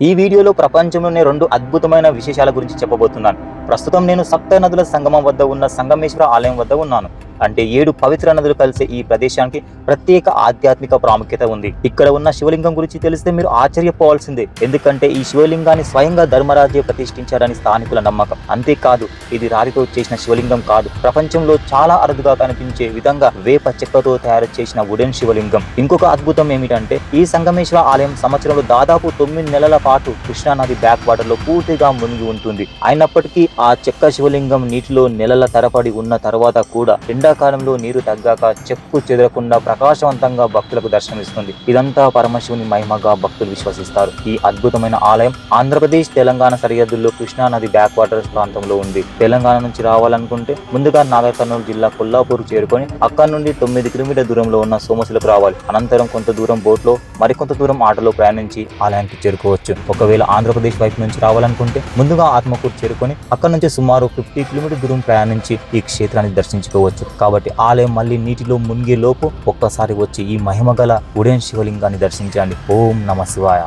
ఈ వీడియోలో ప్రపంచంలోనే 2 అద్భుతమైన విశేషాల గురించి చెప్పబోతున్నాను. ప్రస్తుతం నేను సప్త నదుల సంగమం వద్ద ఉన్న సంగమేశ్వర ఆలయం వద్ద ఉన్నాను. అంటే 7 పవిత్ర నదులు కలిసే ఈ ప్రదేశానికి ప్రత్యేక ఆధ్యాత్మిక ప్రాముఖ్యత ఉంది. ఇక్కడ ఉన్న శివలింగం గురించి తెలిస్తే మీరు ఆశ్చర్యపోవాల్సిందే. ఎందుకంటే ఈ శివలింగాన్ని స్వయంగా ధర్మరాజే ప్రతిష్ఠించారని స్థానికుల నమ్మకం. అంతేకాదు, ఇది రాతితో చేసిన శివలింగం కాదు, ప్రపంచంలో చాలా అరుదుగా కనిపించే విధంగా వేప చెక్కతో తయారు చేసిన వుడెన్ శివలింగం. ఇంకొక అద్భుతం ఏమిటంటే ఈ సంగమేశ్వర ఆలయం సంవత్సరంలో దాదాపు 9 నెలల పాటు కృష్ణానది బ్యాక్ వాటర్ లో పూర్తిగా మునిగి ఉంటుంది. అయినప్పటికీ ఆ చెక్క శివలింగం నీటిలో నెలల తరబడి ఉన్న తర్వాత కూడా ఎండాకాలంలో నీరు తగ్గాక చెక్కు చెదరకుండా ప్రకాశవంతంగా భక్తులకు దర్శనమిస్తుంది. ఇదంతా పరమశివుని మహిమగా భక్తులు విశ్వసిస్తారు. ఈ అద్భుతమైన ఆలయం ఆంధ్రప్రదేశ్ తెలంగాణ సరిహద్దుల్లో కృష్ణానది బ్యాక్ వాటర్స్ ప్రాంతంలో ఉంది. తెలంగాణ నుంచి రావాలనుకుంటే ముందుగా నాగర్ కర్నూలు జిల్లా కొల్లాపూర్ చేరుకొని అక్కడి నుండి 9 కిలోమీటర్ల దూరంలో ఉన్న సోమశిలకు రావాలి. అనంతరం కొంత దూరం బోట్ లో, మరికొంత దూరం ఆటోలో ప్రయాణించి ఆలయానికి చేరుకోవచ్చు. ఒకవేళ ఆంధ్రప్రదేశ్ వైపు నుంచి రావాలనుకుంటే ముందుగా ఆత్మకూరు చేరుకొని అక్కడ నుంచి సుమారు 50 కిలోమీటర్ దూరం ప్రయాణించి ఈ క్షేత్రాన్ని దర్శించుకోవచ్చు. కాబట్టి ఆలయం మళ్ళీ నీటిలో మునిగే లోపు ఒక్కసారి వచ్చి ఈ మహిమగల వుడెన్ శివలింగాన్ని దర్శించండి. ఓం నమ శివాయ.